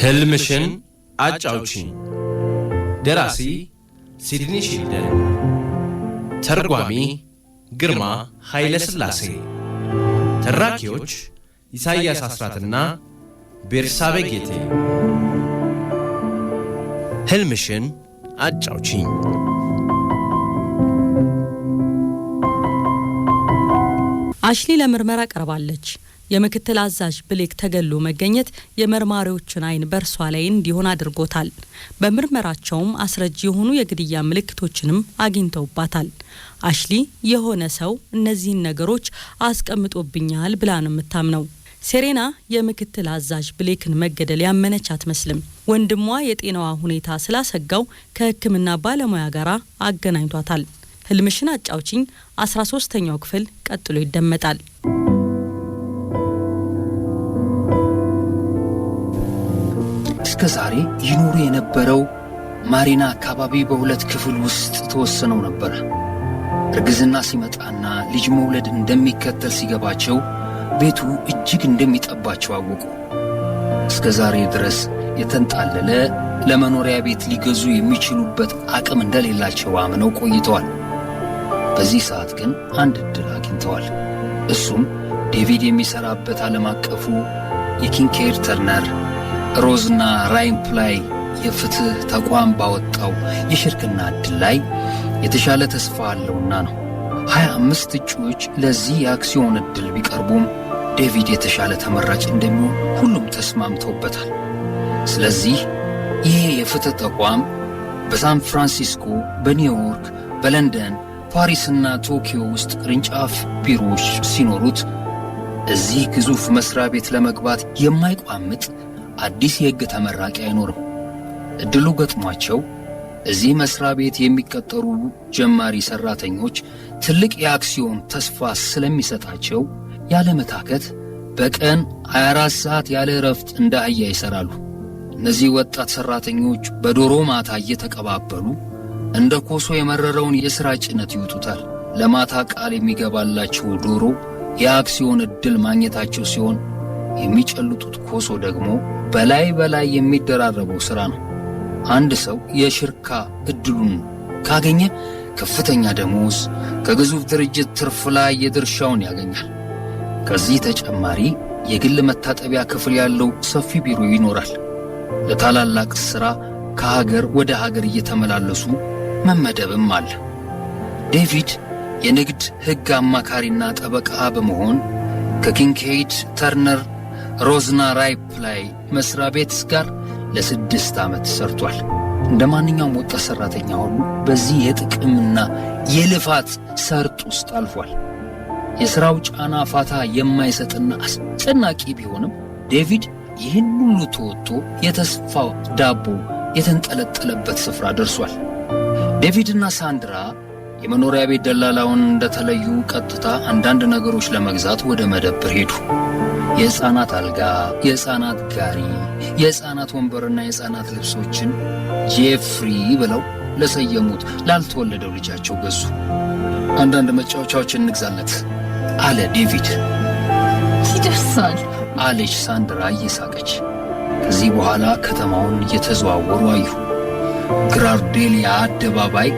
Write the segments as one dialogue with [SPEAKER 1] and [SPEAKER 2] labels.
[SPEAKER 1] ህልምሽን አጫውቺኝ። ደራሲ ሲድኒ ሺልደን፣ ተርጓሚ ግርማ ኃይለ ሥላሴ፣ ተራኪዎች ኢሳይያስ አስራትና ቤርሳቤ ጌቴ። ህልምሽን አጫውቺኝ።
[SPEAKER 2] አሽሊ ለምርመራ ቀርባለች። የምክትል አዛዥ ብሌክ ተገሎ መገኘት የመርማሪዎችን አይን በርሷ ላይ እንዲሆን አድርጎታል። በምርመራቸውም አስረጅ የሆኑ የግድያ ምልክቶችንም አግኝተውባታል። አሽሊ የሆነ ሰው እነዚህን ነገሮች አስቀምጦብኛል ብላ ነው የምታምነው። ሴሬና የምክትል አዛዥ ብሌክን መገደል ያመነች አትመስልም። ወንድሟ የጤናዋ ሁኔታ ስላሰጋው ከሕክምና ባለሙያ ጋር አገናኝቷታል። ህልምሽን አጫውቺኝ 13ኛው ክፍል ቀጥሎ ይደመጣል።
[SPEAKER 3] እስከ ዛሬ ይኖሩ የነበረው ማሪና አካባቢ በሁለት ክፍል ውስጥ ተወሰነው ነበር። እርግዝና ሲመጣና ልጅ መውለድ እንደሚከተል ሲገባቸው ቤቱ እጅግ እንደሚጠባቸው አወቁ። እስከ ዛሬ ድረስ የተንጣለለ ለመኖሪያ ቤት ሊገዙ የሚችሉበት አቅም እንደሌላቸው አምነው ቆይተዋል። በዚህ ሰዓት ግን አንድ ዕድል አግኝተዋል። እሱም ዴቪድ የሚሰራበት ዓለም አቀፉ የኪንኬድ ተርነር ሮዝና ራይፕላይ የፍትህ ተቋም ባወጣው የሽርክና ዕድል ላይ የተሻለ ተስፋ አለውና ነው። 25 እጩዎች ለዚህ የአክሲዮን ዕድል ቢቀርቡም ዴቪድ የተሻለ ተመራጭ እንደሚሆን ሁሉም ተስማምተውበታል። ስለዚህ ይሄ የፍትህ ተቋም በሳን ፍራንሲስኮ፣ በኒውዮርክ፣ በለንደን፣ ፓሪስና ቶኪዮ ውስጥ ቅርንጫፍ ቢሮዎች ሲኖሩት እዚህ ግዙፍ መስሪያ ቤት ለመግባት የማይቋምጥ አዲስ የሕግ ተመራቂ አይኖርም። ዕድሉ ገጥሟቸው እዚህ መስሪያ ቤት የሚቀጠሩ ጀማሪ ሠራተኞች ትልቅ የአክሲዮን ተስፋ ስለሚሰጣቸው ያለ መታከት በቀን 24 ሰዓት ያለ እረፍት እንደ አህያ ይሠራሉ። እነዚህ ወጣት ሠራተኞች በዶሮ ማታ እየተቀባበሉ እንደ ኮሶ የመረረውን የሥራ ጭነት ይውጡታል። ለማታ ቃል የሚገባላቸው ዶሮ የአክሲዮን ዕድል ማግኘታቸው ሲሆን የሚጨልጡት ኮሶ ደግሞ በላይ የሚደራረበው ሥራ ነው። አንድ ሰው የሽርካ ዕድሉን ካገኘ ከፍተኛ ደሞዝ ከግዙፍ ድርጅት ትርፍ ላይ የድርሻውን ያገኛል። ከዚህ ተጨማሪ የግል መታጠቢያ ክፍል ያለው ሰፊ ቢሮ ይኖራል። ለታላላቅ ሥራ ከሀገር ወደ ሀገር እየተመላለሱ መመደብም አለ። ዴቪድ የንግድ ሕግ አማካሪና ጠበቃ በመሆን ከኪንኬድ ተርነር ሮዝና ራይፕላይ መስሪያ ቤት ጋር ለ6 ዓመት ሰርቷል። እንደ ማንኛውም ወጣት ሠራተኛ ሁሉ በዚህ የጥቅምና የልፋት ሰርጥ ውስጥ አልፏል። የሥራው ጫና ፋታ የማይሰጥና አስጨናቂ ቢሆንም ዴቪድ ይህን ሁሉ ተወጥቶ የተስፋው ዳቦ የተንጠለጠለበት ስፍራ ደርሷል። ዴቪድና ሳንድራ የመኖሪያ ቤት ደላላውን እንደተለዩ ቀጥታ አንዳንድ ነገሮች ለመግዛት ወደ መደብር ሄዱ። የሕፃናት አልጋ፣ የሕፃናት ጋሪ፣ የሕፃናት ወንበርና የሕፃናት ልብሶችን ጄፍሪ ብለው ለሰየሙት ላልተወለደው ልጃቸው ገዙ። አንዳንድ መጫወቻዎችን እንግዛለት አለ ዴቪድ።
[SPEAKER 4] ይደርሳል
[SPEAKER 3] አለች ሳንድራ እየሳቀች። ከዚህ በኋላ ከተማውን እየተዘዋወሩ አዩ። ግራርዴሊያ አደባባይ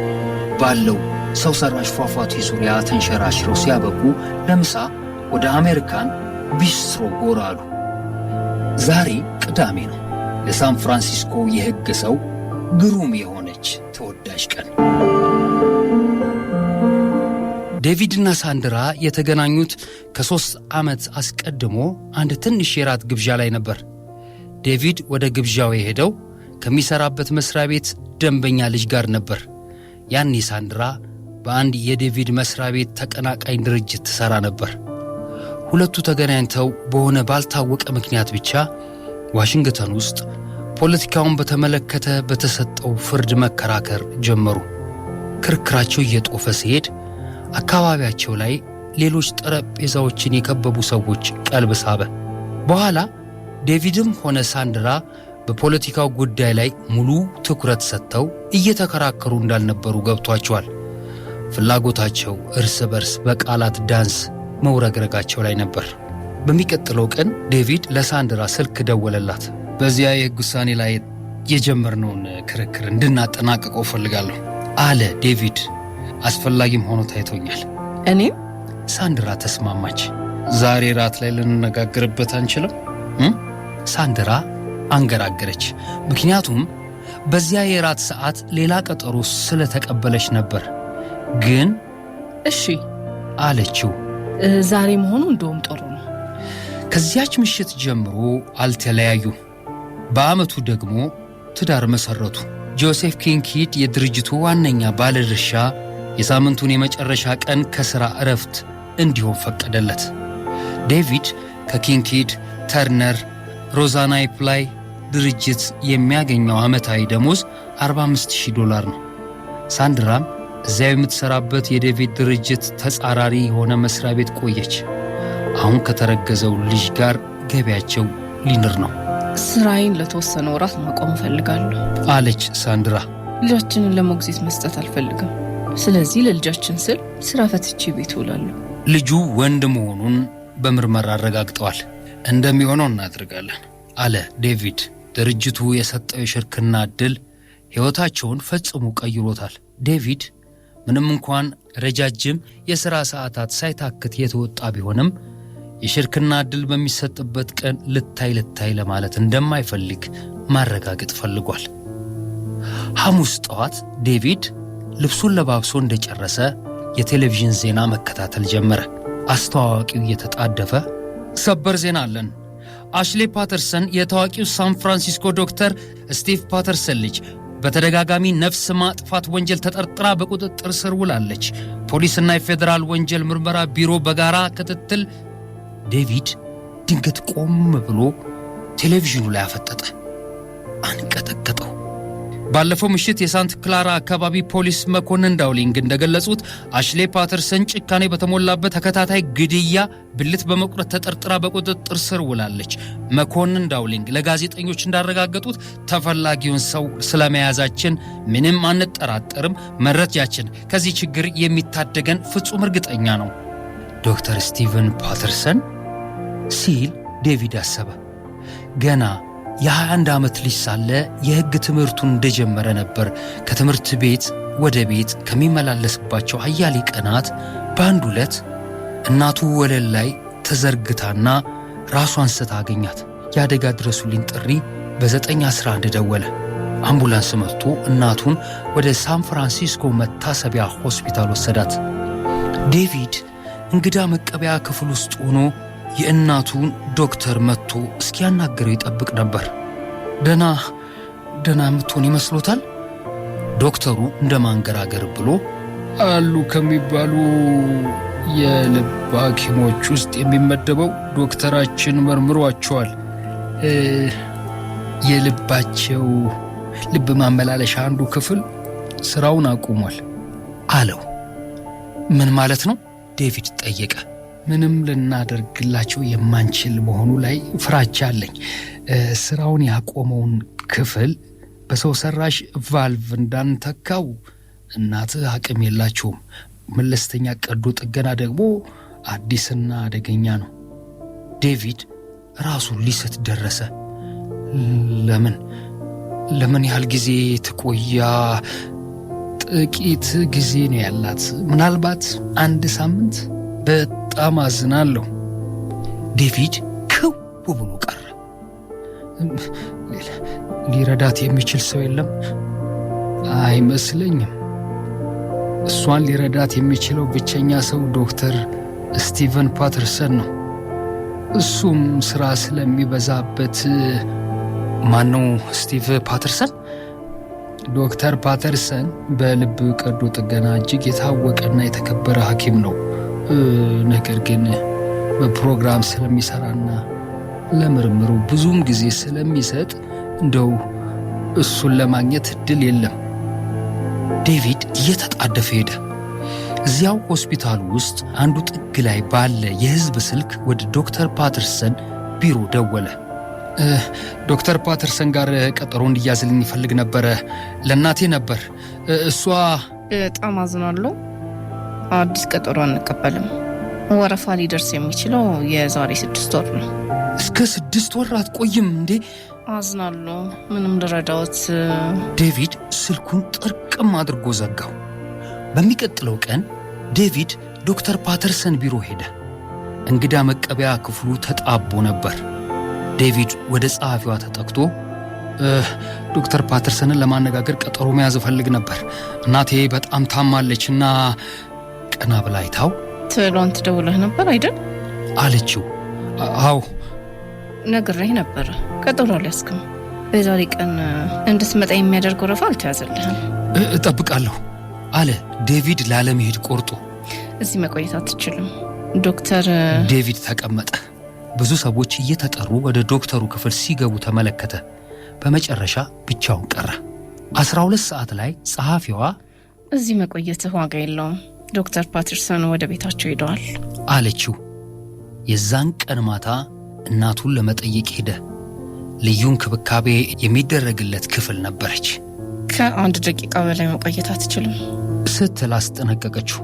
[SPEAKER 3] ባለው ሰው ሰራሽ ፏፏቴ ዙሪያ ተንሸራሽረው ሲያበቁ ለምሳ ወደ አሜሪካን ቢስትሮ ጎራ አሉ። ዛሬ ቅዳሜ ነው። ለሳን ፍራንሲስኮ የሕግ ሰው ግሩም የሆነች ተወዳጅ ቀን። ዴቪድና ሳንድራ የተገናኙት ከ3 ዓመት አስቀድሞ አንድ ትንሽ የራት ግብዣ ላይ ነበር። ዴቪድ ወደ ግብዣው የሄደው ከሚሠራበት መስሪያ ቤት ደንበኛ ልጅ ጋር ነበር። ያኔ ሳንድራ በአንድ የዴቪድ መስሪያ ቤት ተቀናቃኝ ድርጅት ትሠራ ነበር። ሁለቱ ተገናኝተው በሆነ ባልታወቀ ምክንያት ብቻ ዋሽንግተን ውስጥ ፖለቲካውን በተመለከተ በተሰጠው ፍርድ መከራከር ጀመሩ። ክርክራቸው እየጦፈ ሲሄድ አካባቢያቸው ላይ ሌሎች ጠረጴዛዎችን የከበቡ ሰዎች ቀልብ ሳበ። በኋላ ዴቪድም ሆነ ሳንድራ በፖለቲካው ጉዳይ ላይ ሙሉ ትኩረት ሰጥተው እየተከራከሩ እንዳልነበሩ ገብቷቸዋል። ፍላጎታቸው እርስ በርስ በቃላት ዳንስ መውረግረጋቸው ላይ ነበር። በሚቀጥለው ቀን ዴቪድ ለሳንድራ ስልክ ደወለላት። በዚያ የሕግ ውሳኔ ላይ የጀመርነውን ክርክር እንድናጠናቅቀው ፈልጋለሁ አለ ዴቪድ። አስፈላጊም ሆኖ ታይቶኛል።
[SPEAKER 4] እኔም
[SPEAKER 3] ሳንድራ ተስማማች። ዛሬ ራት ላይ ልንነጋገርበት አንችልም? ሳንድራ አንገራገረች። ምክንያቱም በዚያ የራት ሰዓት ሌላ ቀጠሮ ስለተቀበለች ነበር። ግን
[SPEAKER 4] እሺ
[SPEAKER 3] አለችው።
[SPEAKER 4] ዛሬ መሆኑ እንደውም ጥሩ ነው።
[SPEAKER 3] ከዚያች ምሽት ጀምሮ አልተለያዩም። በዓመቱ ደግሞ ትዳር መሰረቱ። ጆሴፍ ኪንኪድ የድርጅቱ ዋነኛ ባለድርሻ የሳምንቱን የመጨረሻ ቀን ከሥራ እረፍት እንዲሆን ፈቀደለት። ዴቪድ ከኪንኪድ፣ ተርነር፣ ሮዛናይፕላይ ድርጅት የሚያገኘው ዓመታዊ ደሞዝ $45,000 ነው። ሳንድራም እዚያው የምትሠራበት የዴቪድ ድርጅት ተጻራሪ የሆነ መሥሪያ ቤት ቆየች። አሁን ከተረገዘው ልጅ ጋር ገቢያቸው ሊንር ነው።
[SPEAKER 4] ስራዬን ለተወሰነ ወራት ማቆም እፈልጋለሁ
[SPEAKER 3] አለች ሳንድራ።
[SPEAKER 4] ልጃችንን ለሞግዚት መስጠት አልፈልግም። ስለዚህ ለልጃችን ስል ስራ ፈትቼ ቤት እውላለሁ።
[SPEAKER 3] ልጁ ወንድ መሆኑን በምርመራ አረጋግጠዋል። እንደሚሆነው እናድርጋለን አለ ዴቪድ። ድርጅቱ የሰጠው የሽርክና ዕድል ሕይወታቸውን ፈጽሞ ቀይሮታል። ዴቪድ ምንም እንኳን ረጃጅም የሥራ ሰዓታት ሳይታክት የተወጣ ቢሆንም የሽርክና ዕድል በሚሰጥበት ቀን ልታይ ለማለት እንደማይፈልግ ማረጋገጥ ፈልጓል። ሐሙስ ጠዋት ዴቪድ ልብሱን ለባብሶ እንደጨረሰ የቴሌቪዥን ዜና መከታተል ጀመረ። አስተዋዋቂው እየተጣደፈ ሰበር ዜና አለን። አሽሌ ፓተርሰን የታዋቂው ሳን ፍራንሲስኮ ዶክተር ስቲቭ ፓተርሰን ልጅ በተደጋጋሚ ነፍስ ማጥፋት ወንጀል ተጠርጥራ በቁጥጥር ስር ውላለች። ፖሊስና የፌዴራል ወንጀል ምርመራ ቢሮ በጋራ ክትትል። ዴቪድ ድንገት ቆም ብሎ ቴሌቪዥኑ ላይ አፈጠጠ። አንቀጠቀጠው። ባለፈው ምሽት የሳንት ክላራ አካባቢ ፖሊስ መኮንን ዳውሊንግ እንደገለጹት አሽሌ ፓተርሰን ጭካኔ በተሞላበት ተከታታይ ግድያ ብልት በመቁረጥ ተጠርጥራ በቁጥጥር ስር ውላለች። መኮንን ዳውሊንግ ለጋዜጠኞች እንዳረጋገጡት ተፈላጊውን ሰው ስለመያዛችን ምንም አንጠራጠርም። መረጃችን ከዚህ ችግር የሚታደገን ፍጹም እርግጠኛ ነው። ዶክተር ስቲቨን ፓተርሰን ሲል ዴቪድ አሰበ። ገና የ21 ዓመት ልጅ ሳለ የሕግ ትምህርቱን እንደጀመረ ነበር ከትምህርት ቤት ወደ ቤት ከሚመላለስባቸው አያሌ ቀናት በአንድ ዕለት እናቱ ወለል ላይ ተዘርግታና ራሷን ስታ አገኛት። የአደጋ ድረሱልኝ ጥሪ በ911 ደወለ። አምቡላንስ መጥቶ እናቱን ወደ ሳን ፍራንሲስኮ መታሰቢያ ሆስፒታል ወሰዳት። ዴቪድ እንግዳ መቀበያ ክፍል ውስጥ ሆኖ የእናቱን ዶክተር መጥቶ እስኪያናገረው ይጠብቅ ነበር። ደና የምትሆን ይመስሎታል? ዶክተሩ እንደ ማንገራገር ብሎ አሉ ከሚባሉ የልብ ሐኪሞች ውስጥ የሚመደበው ዶክተራችን መርምሯቸዋል። የልባቸው ልብ ማመላለሻ አንዱ ክፍል ስራውን አቁሟል አለው። ምን ማለት ነው? ዴቪድ ጠየቀ። ምንም ልናደርግላቸው የማንችል መሆኑ ላይ ፍራቻ አለኝ። ስራውን ያቆመውን ክፍል በሰው ሰራሽ ቫልቭ እንዳንተካው እናትህ አቅም የላቸውም። መለስተኛ ቀዶ ጥገና ደግሞ አዲስና አደገኛ ነው። ዴቪድ ራሱን ሊስት ደረሰ። ለምን ያህል ጊዜ ትቆያ? ጥቂት ጊዜ ነው ያላት፣ ምናልባት 1 ሳምንት። በጣም አዝናለሁ። ዴቪድ ክው ብሎ ቀረ። ሊረዳት የሚችል ሰው የለም? አይመስለኝም። እሷን ሊረዳት የሚችለው ብቸኛ ሰው ዶክተር ስቲቨን ፓተርሰን ነው። እሱም ስራ ስለሚበዛበት። ማነው ስቲቭ ፓተርሰን? ዶክተር ፓተርሰን በልብ ቀዶ ጥገና እጅግ የታወቀና የተከበረ ሐኪም ነው። ነገር ግን በፕሮግራም ስለሚሰራና ለምርምሩ ብዙም ጊዜ ስለሚሰጥ እንደው እሱን ለማግኘት እድል የለም። ዴቪድ እየተጣደፈ ሄደ። እዚያው ሆስፒታል ውስጥ አንዱ ጥግ ላይ ባለ የሕዝብ ስልክ ወደ ዶክተር ፓተርሰን ቢሮ ደወለ። ዶክተር ፓተርሰን ጋር ቀጠሮ እንዲያዝልኝ ይፈልግ ነበረ። ለእናቴ ነበር። እሷ
[SPEAKER 4] በጣም አዝናለሁ። አዲስ ቀጠሮ አንቀበልም። ወረፋ ሊደርስ የሚችለው የዛሬ 6 ወር ነው።
[SPEAKER 3] እስከ 6 ወር አትቆይም እንዴ?
[SPEAKER 4] አዝናለሁ። ምንም ልረዳዎት።
[SPEAKER 3] ዴቪድ ስልኩን ጥርቅም አድርጎ ዘጋው። በሚቀጥለው ቀን ዴቪድ ዶክተር ፓተርሰን ቢሮ ሄደ። እንግዳ መቀበያ ክፍሉ ተጣቦ ነበር። ዴቪድ ወደ ጸሐፊዋ ተጠግቶ ዶክተር ፓተርሰንን ለማነጋገር ቀጠሮ መያዝ እፈልግ ነበር። እናቴ በጣም ታማለችና ቀና ብላ አይታው
[SPEAKER 4] ትላንት ደውለህ ነበር አይደል?
[SPEAKER 3] አለችው። አዎ
[SPEAKER 4] ነግሬህ ነበር። ቀጠሮ አልያዝክም። በዛሬ ቀን እንድትመጣ የሚያደርግ ወረፋ አልተያዘልህም።
[SPEAKER 3] እጠብቃለሁ አለ ዴቪድ ላለመሄድ ቆርጦ።
[SPEAKER 4] እዚህ መቆየት አትችልም ዶክተር።
[SPEAKER 3] ዴቪድ ተቀመጠ። ብዙ ሰዎች እየተጠሩ ወደ ዶክተሩ ክፍል ሲገቡ ተመለከተ። በመጨረሻ ብቻውን ቀረ። 12 ሰዓት ላይ ጸሐፊዋ
[SPEAKER 4] እዚህ መቆየትህ ዋጋ የለውም፣ ዶክተር ፓተርሰን ወደ ቤታቸው ሄደዋል
[SPEAKER 3] አለችው። የዛን ቀን ማታ እናቱን ለመጠየቅ ሄደ። ልዩ እንክብካቤ የሚደረግለት ክፍል ነበረች።
[SPEAKER 4] ከ1 ደቂቃ በላይ መቆየት አትችልም
[SPEAKER 3] ስትል አስጠነቀቀችው።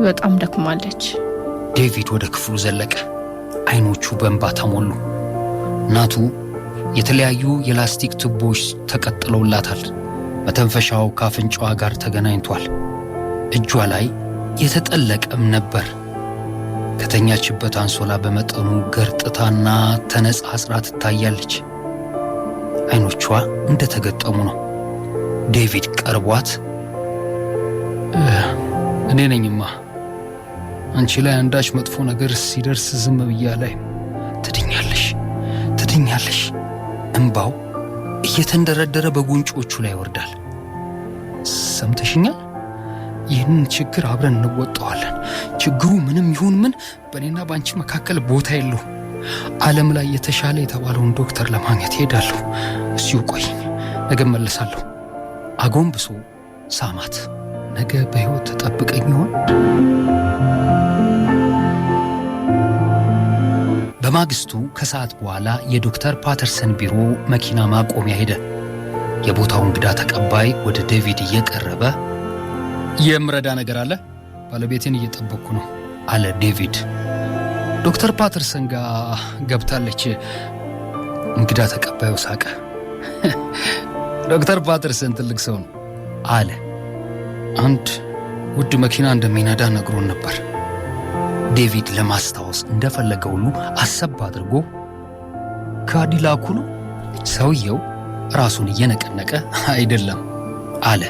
[SPEAKER 4] በጣም ደክማለች።
[SPEAKER 3] ዴቪድ ወደ ክፍሉ ዘለቀ። አይኖቹ በእንባ ተሞሉ። እናቱ የተለያዩ የላስቲክ ቱቦዎች ተቀጥለውላታል። መተንፈሻው ከአፍንጫዋ ጋር ተገናኝቷል። እጇ ላይ የተጠለቀም ነበር። ከተኛችበት አንሶላ በመጠኑ ገርጥታና ተነጻጽራ ትታያለች። አይኖቿ እንደተገጠሙ ነው። ዴቪድ ቀርቧት እኔ ነኝማ፣ አንቺ ላይ አንዳች መጥፎ ነገር ሲደርስ ዝም ብያ ላይ ትድኛለሽ። እንባው እየተንደረደረ በጉንጮቹ ላይ ይወርዳል። ሰምተሽኛል? ይህንን ችግር አብረን እንወጣዋለን። ችግሩ ምንም ይሁን ምን በእኔና በአንቺ መካከል ቦታ የለው። ዓለም ላይ የተሻለ የተባለውን ዶክተር ለማግኘት ሄዳለሁ። እዚሁ ቆይኝ፣ ነገ መለሳለሁ። አጎንብሶ ሳማት። ነገ በሕይወት ተጠብቀኝ ይሆን? በማግስቱ ከሰዓት በኋላ የዶክተር ፓተርሰን ቢሮ መኪና ማቆሚያ ሄደ። የቦታው እንግዳ ተቀባይ ወደ ዴቪድ እየቀረበ የምረዳ ነገር አለ፣ ባለቤቴን እየጠበቅኩ ነው አለ ዴቪድ። ዶክተር ፓተርሰን ጋር ገብታለች። እንግዳ ተቀባዩ ሳቀ። ዶክተር ፓተርሰን ትልቅ ሰው ነው አለ። አንድ ውድ መኪና እንደሚነዳ ነግሮን ነበር። ዴቪድ ለማስታወስ እንደፈለገ ሁሉ አሰብ አድርጎ ካዲላኩ ነው። ሰውየው ራሱን እየነቀነቀ አይደለም አለ።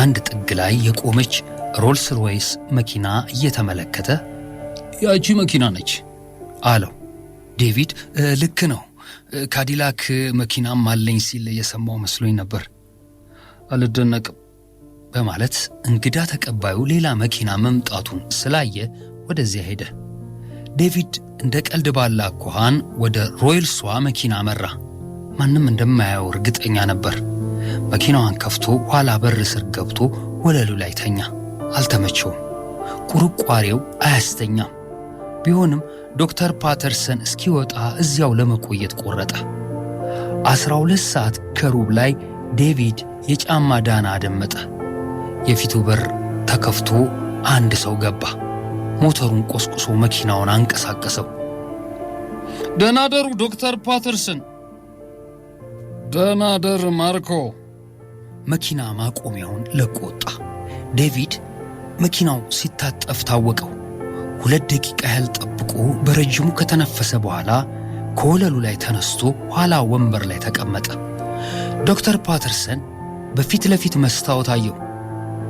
[SPEAKER 3] አንድ ጥግ ላይ የቆመች ሮልስ ሮይስ መኪና እየተመለከተ ያቺ መኪና ነች አለው። ዴቪድ ልክ ነው፣ ካዲላክ መኪናም አለኝ ሲል የሰማው መስሎኝ ነበር፣ አልደነቅም በማለት እንግዳ ተቀባዩ ሌላ መኪና መምጣቱን ስላየ ወደዚያ ሄደ። ዴቪድ እንደ ቀልድ ባለ አኳኋን ወደ ሮይልሷ መኪና መራ። ማንም እንደማያየው እርግጠኛ ነበር። መኪናዋን ከፍቶ ኋላ በር ስር ገብቶ ወለሉ ላይ ተኛ። አልተመቸውም። ቁርቋሬው አያስተኛም። ቢሆንም ዶክተር ፓተርሰን እስኪወጣ እዚያው ለመቆየት ቆረጠ። 12 ሰዓት ከሩብ ላይ ዴቪድ የጫማ ዳና አደመጠ። የፊቱ በር ተከፍቶ አንድ ሰው ገባ። ሞተሩን ቆስቁሶ መኪናውን አንቀሳቀሰው። ደህና ደሩ ዶክተር ፓተርሰን። ደህና ደር ማርኮ። መኪና ማቆሚያውን ለቆ ወጣ። ዴቪድ መኪናው ሲታጠፍ ታወቀው። 2 ደቂቃ ያህል ጠብቆ በረጅሙ ከተነፈሰ በኋላ ከወለሉ ላይ ተነስቶ ኋላ ወንበር ላይ ተቀመጠ። ዶክተር ፓተርሰን በፊት ለፊት መስታወት አየው።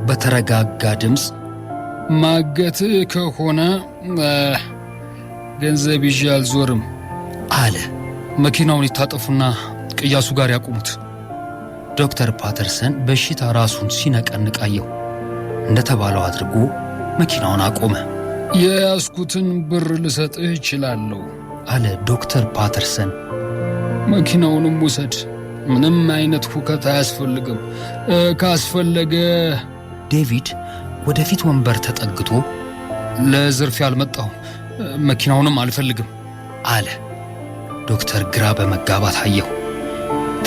[SPEAKER 3] በተረጋጋ ድምፅ ማገት ከሆነ ገንዘብ ይዤ አልዞርም አለ። መኪናውን ይታጠፉና ቅያሱ ጋር ያቁሙት። ዶክተር ፓተርሰን በሽታ ራሱን ሲነቀንቅ አየው። እንደተባለው አድርጎ መኪናውን አቆመ። የያዝኩትን ብር ልሰጥህ እችላለሁ አለ ዶክተር ፓተርሰን። መኪናውንም ውሰድ፣ ምንም አይነት ሁከት አያስፈልግም። ካስፈለገ ዴቪድ ወደፊት ወንበር ተጠግቶ ለዝርፊያ አልመጣሁም፣ መኪናውንም አልፈልግም አለ። ዶክተር ግራ በመጋባት አየው።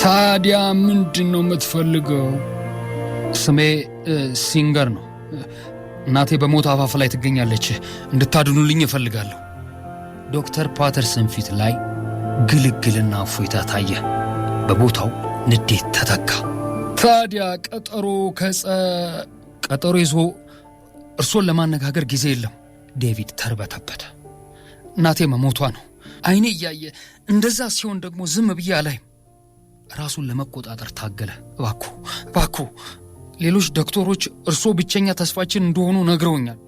[SPEAKER 3] ታዲያ ምንድን ነው የምትፈልገው? ስሜ ሲንገር ነው። እናቴ በሞት አፋፍ ላይ ትገኛለች። እንድታድኑልኝ እፈልጋለሁ። ዶክተር ፓተርሰን ፊት ላይ ግልግልና እፎይታ ታየ። በቦታው ንዴት ተተካ። ታዲያ ቀጠሮ ይዞ እርሶን ለማነጋገር ጊዜ የለም። ዴቪድ ተርበተበተ። እናቴ መሞቷ ነው። አይኔ እያየ እንደዛ ሲሆን ደግሞ ዝም ብዬ አላይም። ራሱን ለመቆጣጠር ታገለ። እባክዎ ሌሎች ዶክተሮች እርሶ ብቸኛ ተስፋችን እንደሆኑ ነግረውኛል።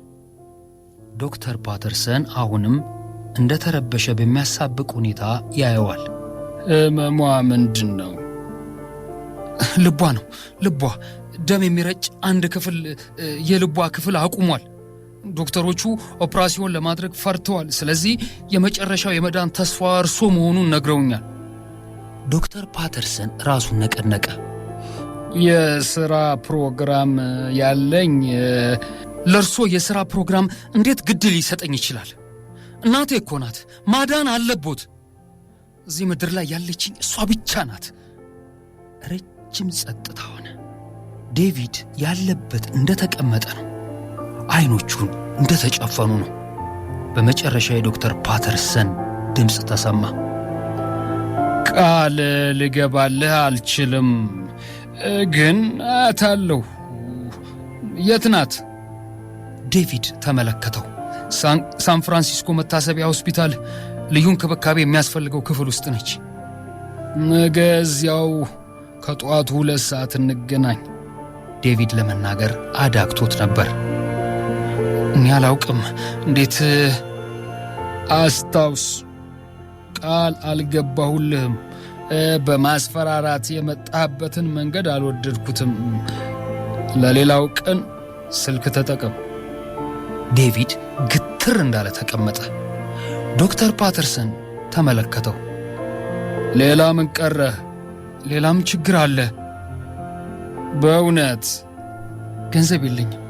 [SPEAKER 3] ዶክተር ፓተርሰን አሁንም እንደተረበሸ በሚያሳብቅ ሁኔታ ያየዋል። ህመሟ ምንድን ነው? ልቧ ነው። ልቧ ደም የሚረጭ አንድ ክፍል የልቧ ክፍል አቁሟል። ዶክተሮቹ ኦፕራሲዮን ለማድረግ ፈርተዋል። ስለዚህ የመጨረሻው የመዳን ተስፋ እርሶ መሆኑን ነግረውኛል። ዶክተር ፓተርሰን ራሱን ነቀነቀ። የሥራ ፕሮግራም ያለኝ ለእርሶ የሥራ ፕሮግራም እንዴት ግድል ሊሰጠኝ ይችላል? እናቴ እኮ ናት። ማዳን አለቦት። እዚህ ምድር ላይ ያለችኝ እሷ ብቻ ናት። ረጅም ጸጥታ ሆነ። ዴቪድ ያለበት እንደተቀመጠ ነው። አይኖቹን እንደተጨፈኑ ነው። በመጨረሻ የዶክተር ፓተርሰን ድምፅ ተሰማ። ቃል ልገባልህ አልችልም፣ ግን አያታለሁ። የት ናት? ዴቪድ ተመለከተው። ሳን ፍራንሲስኮ መታሰቢያ ሆስፒታል ልዩ እንክብካቤ የሚያስፈልገው ክፍል ውስጥ ነች። ነገ እዚያው ከጠዋቱ 2 ሰዓት እንገናኝ። ዴቪድ ለመናገር አዳግቶት ነበር። እኔ አላውቅም። እንዴት አስታውስ። ቃል አልገባሁልህም። በማስፈራራት የመጣህበትን መንገድ አልወደድኩትም። ለሌላው ቀን ስልክ ተጠቀም። ዴቪድ ግትር እንዳለ ተቀመጠ። ዶክተር ፓተርሰን ተመለከተው። ሌላ ምን ቀረህ? ሌላም ችግር አለ? በእውነት ገንዘብ የለኝም።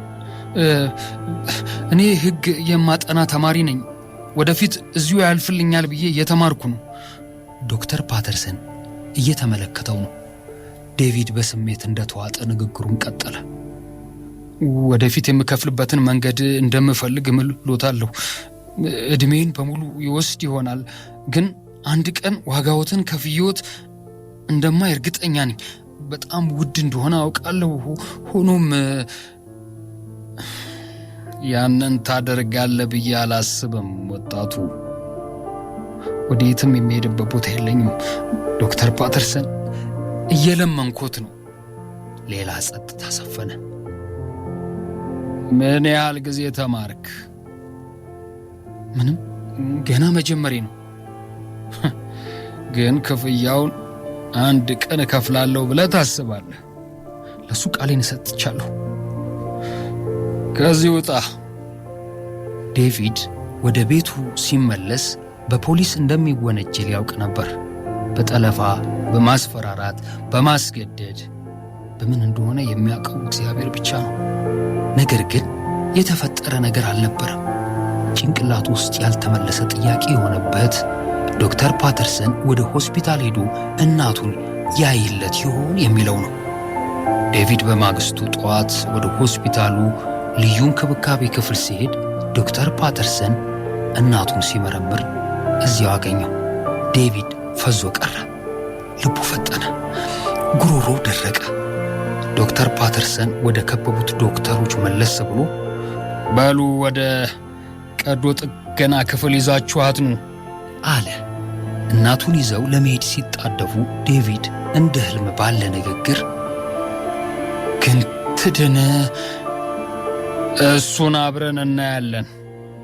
[SPEAKER 3] እኔ ሕግ የማጠና ተማሪ ነኝ። ወደፊት እዚሁ ያልፍልኛል ብዬ እየተማርኩ ነው። ዶክተር ፓተርሰን እየተመለከተው ነው። ዴቪድ በስሜት እንደተዋጠ ንግግሩን ቀጠለ። ወደፊት የምከፍልበትን መንገድ እንደምፈልግ እምልሎታለሁ። ዕድሜን በሙሉ ይወስድ ይሆናል፣ ግን አንድ ቀን ዋጋዎትን ከፍዬዎት እንደማይ እርግጠኛ ነኝ። በጣም ውድ እንደሆነ አውቃለሁ። ሆኖም ያንን ታደርጋለህ ብዬ አላስብም። ወጣቱ ወዴትም የሚሄድበት ቦታ የለኝም። ዶክተር ፓተርሰን እየለመንኮት ነው። ሌላ ጸጥታ ሰፈነ። ምን ያህል ጊዜ ተማርክ? ምንም፣ ገና መጀመሪ ነው። ግን ክፍያውን አንድ ቀን እከፍላለሁ ብለህ ታስባለህ? ለሱ ቃሌን ሰጥቻለሁ። ከዚህ ውጣ። ዴቪድ ወደ ቤቱ ሲመለስ በፖሊስ እንደሚወነጀል ያውቅ ነበር። በጠለፋ፣ በማስፈራራት፣ በማስገደድ፣ በምን እንደሆነ የሚያውቀው እግዚአብሔር ብቻ ነው። ነገር ግን የተፈጠረ ነገር አልነበረም። ጭንቅላቱ ውስጥ ያልተመለሰ ጥያቄ የሆነበት ዶክተር ፓተርሰን ወደ ሆስፒታል ሄዶ እናቱን ያይለት ይሆን የሚለው ነው። ዴቪድ በማግስቱ ጠዋት ወደ ሆስፒታሉ ልዩ እንክብካቤ ክፍል ሲሄድ ዶክተር ፓተርሰን እናቱን ሲመረምር እዚያው አገኘው። ዴቪድ ፈዞ ቀረ። ልቡ ፈጠነ። ጉሮሮው ደረቀ። ዶክተር ፓተርሰን ወደ ከበቡት ዶክተሮች መለስ ብሎ በሉ ወደ ቀዶ ጥገና ክፍል ይዛችኋት ኑ አለ። እናቱን ይዘው ለመሄድ ሲጣደፉ ዴቪድ እንደ ህልም ባለ ንግግር ግን ትድን፣ እሱን አብረን እናያለን።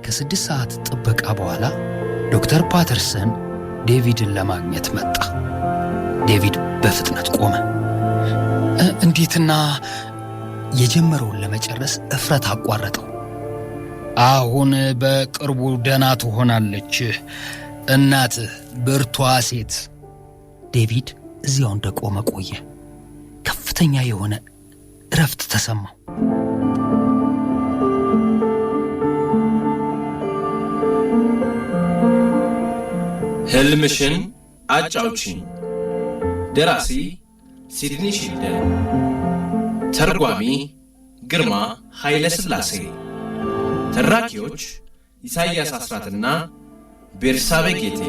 [SPEAKER 3] ከ6 ሰዓት ጥበቃ በኋላ ዶክተር ፓተርሰን ዴቪድን ለማግኘት መጣ። ዴቪድ በፍጥነት ቆመ። እንዴትና የጀመረውን ለመጨረስ እፍረት አቋረጠው። አሁን በቅርቡ ደህና ትሆናለች እናትህ፣ ብርቷ ሴት። ዴቪድ እዚያው እንደቆመ ቆየ። ከፍተኛ የሆነ እረፍት ተሰማው።
[SPEAKER 1] ህልምሽን አጫውቺኝ። ደራሲ ሲድኒ ሺልደን፣ ተርጓሚ ግርማ ኃይለ ሥላሴ፣ ተራኪዎች ኢሳይያስ አስራትና ቤርሳቤ ጌቴ።